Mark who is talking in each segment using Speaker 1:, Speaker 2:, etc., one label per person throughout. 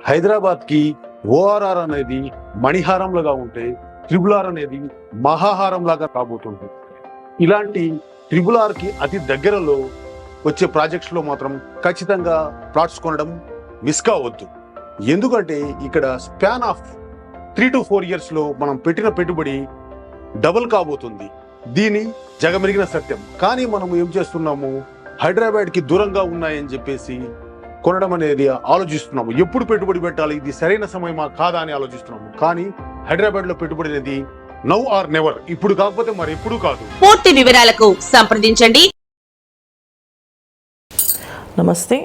Speaker 1: హైదరాబాద్కి ఓఆర్ఆర్ అనేది మణిహారంలాగా ఉంటే ట్రిబుల్ ఆర్ అనేది మహాహారం లాగా కాబోతుంది. ఇలాంటి ట్రిబుల్ ఆర్కి అతి దగ్గరలో వచ్చే ప్రాజెక్ట్స్లో మాత్రం ఖచ్చితంగా ప్లాట్స్ కొనడం మిస్ కావద్దు. ఎందుకంటే ఇక్కడ స్పాన్ ఆఫ్ 3 to 4 years మనం పెట్టిన పెట్టుబడి డబుల్ కాబోతుంది. దీని జగమెరిగిన సత్యం. కానీ మనం ఏం చేస్తున్నాము, హైదరాబాద్కి దూరంగా ఉన్నాయని చెప్పేసి కొనడం అనేది ఆలోచిస్తున్నాము. ఎప్పుడు పెట్టుబడి పెట్టాలి, ఇది సరైన సమయమా కాదా అని ఆలోచిస్తున్నాము. కానీ హైదరాబాద్లో పెట్టుబడి అనేది నౌ ఆర్ నెవర్, ఇప్పుడు కాకపోతే మరి ఎప్పుడు కాదు.
Speaker 2: పూర్తి వివరాలకు సంప్రదించండి.
Speaker 3: నమస్తే.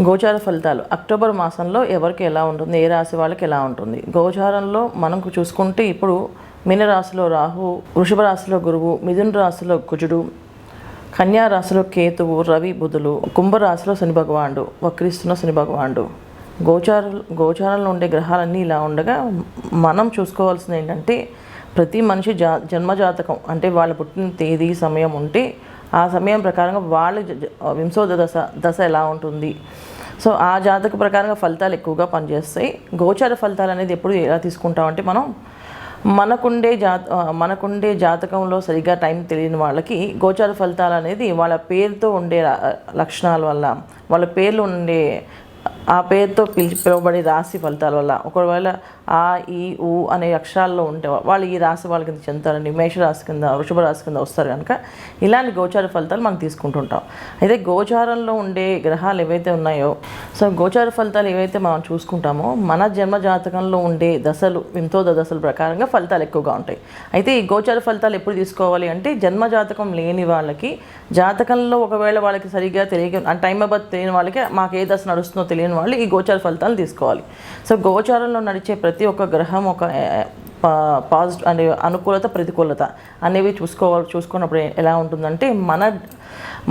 Speaker 3: గోచార ఫలితాలు అక్టోబర్ మాసంలో ఎవరికి ఎలా ఉంటుంది, ఏ రాశి వాళ్ళకి ఎలా ఉంటుంది? గోచారంలో మనకు చూసుకుంటే ఇప్పుడు మీనరాశిలో రాహు, వృషభ రాశిలో గురువు, మిథున రాశిలో కుజుడు, కన్యా రాశిలో కేతువు, రవి, బుధులు, కుంభరాశిలో శని భగవానుడు, వక్రిస్తున్న శని భగవానుడు. గోచారంలో ఉండే గ్రహాలన్నీ ఇలా ఉండగా మనం చూసుకోవాల్సింది ఏంటంటే ప్రతి మనిషి జన్మజాతకం అంటే వాళ్ళ పుట్టిన తేదీ సమయం ఉంటే ఆ సమయం ప్రకారంగా వాళ్ళ వింశోద దశ ఎలా ఉంటుంది. సో ఆ జాతక ప్రకారంగా ఫలితాలు ఎక్కువగా పనిచేస్తాయి. గోచార ఫలితాలు అనేది ఎప్పుడు ఎలా తీసుకుంటామంటే మనం మనకుండే జాతకంలో సరిగ్గా టైం తెలియని వాళ్ళకి గోచార ఫలితాలు అనేది వాళ్ళ పేరుతో ఉండే లక్షణాల వల్ల, వాళ్ళ పేర్లు ఉండే ఆ పేరుతో పిలువబడే రాశి ఫలితాల వల్ల, ఒకవేళ ఆ ఈ ఊ అనే అక్షరాల్లో ఉంటే వాళ్ళు ఈ రాశి వాళ్ళ కింద చెందుతారండి, మేషరాశి కింద, వృషభ రాశి కింద వస్తారు కనుక ఇలాంటి గోచార ఫలితాలు మనం తీసుకుంటుంటాం. అయితే గోచారంలో ఉండే గ్రహాలు ఏవైతే ఉన్నాయో, సో గోచార ఫలితాలు ఏవైతే మనం చూసుకుంటామో మన జన్మ జాతకంలో ఉండే దశలు, వింతోద దశల ప్రకారంగా ఫలితాలు ఎక్కువగా ఉంటాయి. అయితే ఈ గోచార ఫలితాలు ఎప్పుడు తీసుకోవాలి అంటే జన్మ జాతకం లేని వాళ్ళకి, జాతకంలో ఒకవేళ వాళ్ళకి సరిగ్గా తెలియక టైం ఆఫ్ బర్త్ తెలియని వాళ్ళకి, మాకు ఏ దశ నడుస్తుందో తెలియని వాళ్ళు ఈ గోచార ఫలితాలు తీసుకోవాలి. సో గోచారంలో నడిచే ప్రతి ఒక్క గ్రహం ఒక పాజిటివ్ అంటే అనుకూలత, ప్రతికూలత అనేవి చూసుకున్నప్పుడు ఎలా ఉంటుందంటే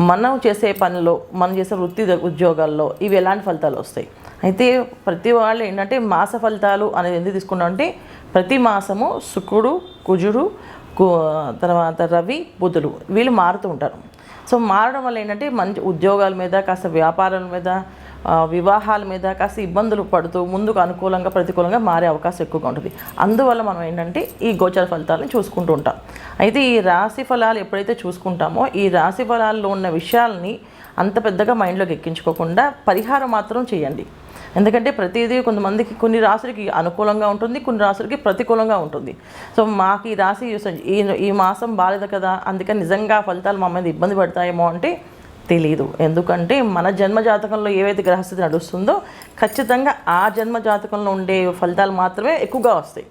Speaker 3: మనం చేసే పనిలో, మనం చేసే వృత్తి ఉద్యోగాల్లో ఇవి ఎలాంటి ఫలితాలు వస్తాయి. అయితే ప్రతి వాళ్ళు ఏంటంటే మాస ఫలితాలు అనేది ఎందుకు తీసుకున్నామంటే ప్రతి మాసము శుక్రుడు, కుజుడు, తర్వాత రవి, బుధుడు వీళ్ళు మారుతూ ఉంటారు. సో మారడం వల్ల ఏంటంటే మంచి ఉద్యోగాల మీద, కాస్త వ్యాపారాల మీద, వివాహాల మీద కాస్త ఇబ్బందులు పడుతూ ముందుకు అనుకూలంగా, ప్రతికూలంగా మారే అవకాశం ఎక్కువగా ఉంటుంది. అందువల్ల మనం ఏంటంటే ఈ గోచర ఫలితాలను చూసుకుంటూ ఉంటాం. అయితే ఈ రాశి ఫలాలు ఎప్పుడైతే చూసుకుంటామో ఈ రాశి ఫలాల్లో ఉన్న విషయాల్ని అంత పెద్దగా మైండ్లోకి ఎక్కించుకోకుండా పరిహారం మాత్రం చేయండి. ఎందుకంటే ప్రతిదీ కొంతమందికి కొన్ని రాశులకి అనుకూలంగా ఉంటుంది, కొన్ని రాశులకి ప్రతికూలంగా ఉంటుంది. సో మాకు ఈ రాశి ఈ మాసం బాలేదు కదా, అందుకని నిజంగా ఫలితాలు మా మీద ఇబ్బంది పడతాయేమో అంటే తెలియదు. ఎందుకంటే మన జన్మ జాతకంలో ఏవైతే గ్రహస్థితి నడుస్తుందో ఖచ్చితంగా ఆ జన్మ జాతకంలో ఉండే ఫలితాలు మాత్రమే ఎక్కువగా వస్తాయి.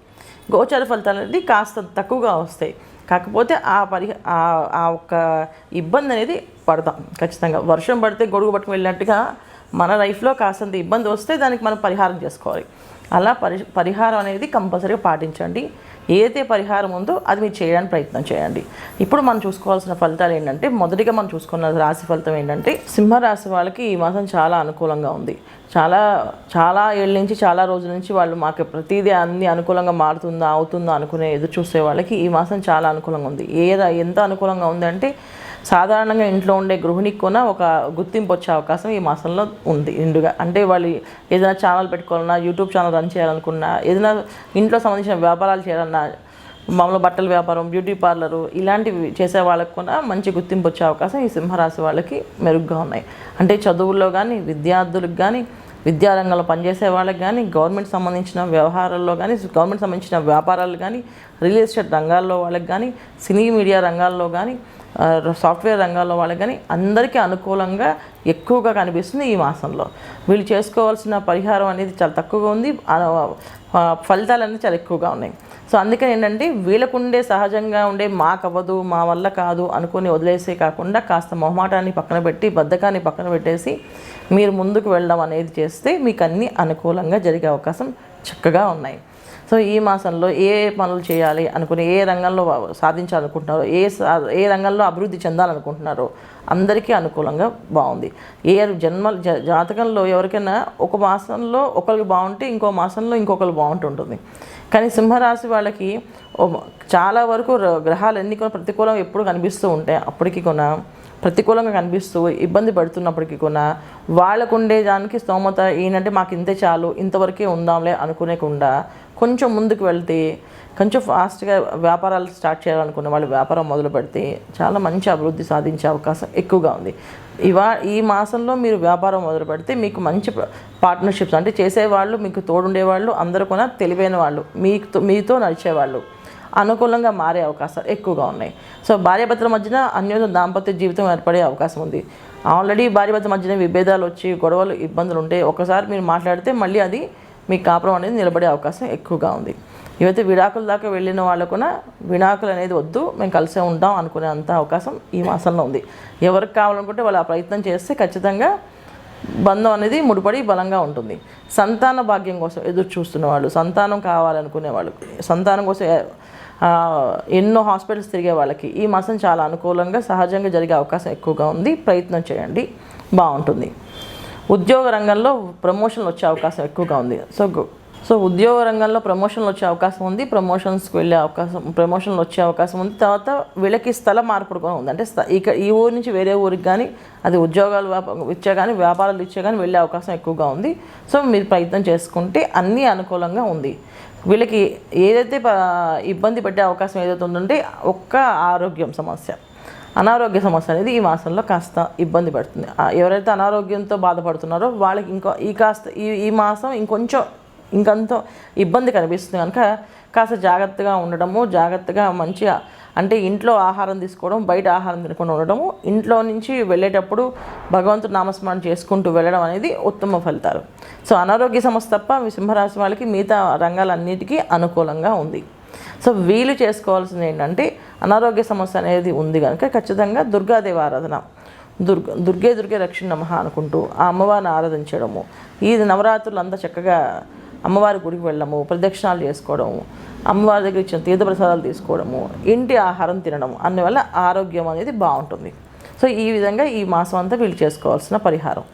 Speaker 3: గోచార ఫలితాలు అనేది కాస్త తక్కువగా వస్తాయి. కాకపోతే ఆ ఒక్క ఇబ్బంది అనేది పడతాం ఖచ్చితంగా. వర్షం పడితే గొడుగు పట్టుకుని వెళ్ళినట్టుగా మన లైఫ్లో కాస్తంత ఇబ్బంది వస్తే దానికి మనం పరిహారం చేసుకోవాలి. అలా పరిహారం అనేది కంపల్సరీగా పాటించండి. ఏదైతే పరిహారం ఉందో అది మీరు చేయడానికి ప్రయత్నం చేయండి. ఇప్పుడు మనం చూసుకోవాల్సిన ఫలితాలు ఏంటంటే, మొదటిగా మనం చూసుకున్న రాశి ఫలితం ఏంటంటే సింహరాశి వాళ్ళకి ఈ మాసం చాలా అనుకూలంగా ఉంది. చాలా ఏళ్ళ నుంచి, చాలా రోజుల నుంచి వాళ్ళు మాకు ప్రతిదీ అన్ని అనుకూలంగా మారుతుందా, అవుతుందా అనుకునే ఎదురు చూసే వాళ్ళకి ఈ మాసం చాలా అనుకూలంగా ఉంది. ఎంత అనుకూలంగా ఉంది అంటే సాధారణంగా ఇంట్లో ఉండే గృహిణికి కూడా ఒక గుర్తింపు వచ్చే అవకాశం ఈ మాసంలో ఉంది నిండుగా. అంటే వాళ్ళు ఏదైనా ఛానల్ పెట్టుకోవాలన్నా, యూట్యూబ్ ఛానల్ రన్ చేయాలనుకున్నా, ఏదైనా ఇంట్లో సంబంధించిన వ్యాపారాలు చేయాలన్నా, మామూలు బట్టల వ్యాపారం, బ్యూటీ పార్లరు ఇలాంటివి చేసే వాళ్ళకు కూడా మంచి గుర్తింపు వచ్చే అవకాశం ఈ సింహరాశి వాళ్ళకి మెరుగ్గా ఉన్నాయి. అంటే చదువుల్లో కానీ, విద్యార్థులకు కానీ, విద్యారంగంలో పనిచేసే వాళ్ళకి కానీ, గవర్నమెంట్ సంబంధించిన వ్యవహారాల్లో కానీ, గవర్నమెంట్ సంబంధించిన వ్యాపారాలు కానీ, రియల్ ఎస్టేట్ రంగాల్లో వాళ్ళకి కానీ, సినీ మీడియా రంగాల్లో కానీ, సాఫ్ట్వేర్ రంగాల్లో వాళ్ళకి కానీ అందరికీ అనుకూలంగా ఎక్కువగా కనిపిస్తుంది ఈ మాసంలో. వీళ్ళు చేసుకోవాల్సిన పరిహారం అనేది చాలా తక్కువగా ఉంది, ఫలితాలు అనేది చాలా ఎక్కువగా ఉన్నాయి. సో అందుకని ఏంటంటే వీళ్ళకుండే సహజంగా ఉండే మాకవ్వదు, మా వల్ల కాదు అనుకుని వదిలేసే కాకుండా కాస్త మొహమాటాన్ని పక్కన పెట్టి, బద్ధకాన్ని పక్కన పెట్టేసి మీరు ముందుకు వెళ్ళడం అనేది చేస్తే మీకు అన్నీ అనుకూలంగా జరిగే అవకాశం చక్కగా ఉన్నాయి. సో ఈ మాసంలో ఏ పనులు చేయాలి అనుకుని, ఏ రంగంలో సాధించాలనుకుంటున్నారో, ఏ రంగంలో అభివృద్ధి చెందాలనుకుంటున్నారో అందరికీ అనుకూలంగా బాగుంది. జాతకంలో ఎవరికైనా ఒక మాసంలో ఒకరికి బాగుంటే ఇంకో మాసంలో ఇంకొకరు బాగుంటుంటుంది. కానీ సింహరాశి వాళ్ళకి చాలా వరకు గ్రహాలు ఎన్ని కొన్ని ప్రతికూలం ఎప్పుడు కనిపిస్తూ ఉంటాయి. అప్పటికి కొన ప్రతికూలంగా కనిపిస్తూ ఇబ్బంది పడుతున్నప్పటికీ కూడా వాళ్ళకు ఉండేదానికి స్తోమత ఏంటంటే మాకు ఇంతే చాలు, ఇంతవరకే ఉందాంలే అనుకునేకుండా కొంచెం ముందుకు వెళ్తే, కొంచెం ఫాస్ట్గా వ్యాపారాలు స్టార్ట్ చేయాలనుకున్న వాళ్ళు వ్యాపారం మొదలు పెడితే చాలా మంచి అభివృద్ధి సాధించే అవకాశం ఎక్కువగా ఉంది. ఈ మాసంలో మీరు వ్యాపారం మొదలు పెడితే మీకు మంచి పార్ట్నర్షిప్స్, అంటే చేసేవాళ్ళు, మీకు తోడుండేవాళ్ళు అందరూ కూడా తెలివైన వాళ్ళు, మీతో నడిచేవాళ్ళు అనుకూలంగా మారే అవకాశాలు ఎక్కువగా ఉన్నాయి. సో భార్యాభర్తల మధ్యన అన్యోన్య దాంపత్య జీవితం ఏర్పడే అవకాశం ఉంది. ఆల్రెడీ భార్యాభర్తల మధ్యన విభేదాలు వచ్చి గొడవలు ఇబ్బందులు ఉంటే ఒకసారి మీరు మాట్లాడితే మళ్ళీ అది మీ కాపురం అనేది నిలబడే అవకాశం ఎక్కువగా ఉంది. ఇవైతే విడాకుల దాకా వెళ్ళిన వాళ్ళకున విడాకులు అనేది వద్దు, మేము కలిసే ఉంటాం అనుకునే అంత అవకాశం ఈ మాసంలో ఉంది. ఎవరికి కావాలనుకుంటే వాళ్ళు ఆ ప్రయత్నం చేస్తే ఖచ్చితంగా బంధం అనేది ముడిపడి బలంగా ఉంటుంది. సంతాన భాగ్యం కోసం ఎదురు చూస్తున్న వాళ్ళు, సంతానం కావాలనుకునే వాళ్ళు, సంతానం కోసం ఎన్నో హాస్పిటల్స్ తిరిగే వాళ్ళకి ఈ మాసం చాలా అనుకూలంగా సహజంగా జరిగే అవకాశం ఎక్కువగా ఉంది. ప్రయత్నం చేయండి, బాగుంటుంది. ఉద్యోగ రంగంలో ప్రమోషన్లు వచ్చే అవకాశం ఎక్కువగా ఉంది. సో ఉద్యోగ రంగంలో ప్రమోషన్లు వచ్చే అవకాశం ఉంది, ప్రమోషన్లు వచ్చే అవకాశం ఉంది. తర్వాత వీళ్ళకి స్థల మార్పు కూడా ఉంది. అంటే ఈ ఊరి నుంచి వేరే ఊరికి కానీ, అది ఉద్యోగాలు ఇచ్చే కానీ, వ్యాపారాలు ఇచ్చే కానీ వెళ్ళే అవకాశం ఎక్కువగా ఉంది. సో మీరు ప్రయత్నం చేసుకుంటే అన్నీ అనుకూలంగా ఉంది. వీళ్ళకి ఏదైతే ఇబ్బంది పెట్టే అవకాశం ఏదైతే ఉందంటే ఒక్క అనారోగ్య సమస్య అనేది ఈ మాసంలో కాస్త ఇబ్బంది పడుతుంది. ఎవరైతే అనారోగ్యంతో బాధపడుతున్నారో వాళ్ళకి ఈ మాసం ఇంకంత ఇబ్బంది కనిపిస్తుంది కనుక కాస్త జాగ్రత్తగా ఉండడము, జాగ్రత్తగా మంచిగా అంటే ఇంట్లో ఆహారం తీసుకోవడం, బయట ఆహారం తినకుండా ఉండడము, ఇంట్లో నుంచి వెళ్ళేటప్పుడు భగవంతుడు నామస్మరణ చేసుకుంటూ వెళ్ళడం అనేది ఉత్తమ ఫలితాలు. సో అనారోగ్య సమస్య తప్ప సింహరాశి వాళ్ళకి మిగతా రంగాలన్నిటికీ అనుకూలంగా ఉంది. సో వీళ్ళు చేసుకోవాల్సింది ఏంటంటే అనారోగ్య సమస్య అనేది ఉంది కనుక ఖచ్చితంగా దుర్గాదేవి ఆరాధన, దుర్గే రక్షణ నమః అనుకుంటూ ఆ అమ్మవారిని ఆరాధించడము, ఈ నవరాత్రులు అంతా చక్కగా అమ్మవారి గుడికి వెళ్ళడము, ప్రదక్షిణాలు చేసుకోవడము, అమ్మవారి దగ్గర ఇచ్చిన తీర్థప్రసాదాలు తీసుకోవడము, ఇంటి ఆహారం తినడం అందువల్ల ఆరోగ్యం అనేది బాగుంటుంది. సో ఈ విధంగా ఈ మాసం అంతా వీళ్ళు చేసుకోవాల్సిన పరిహారం.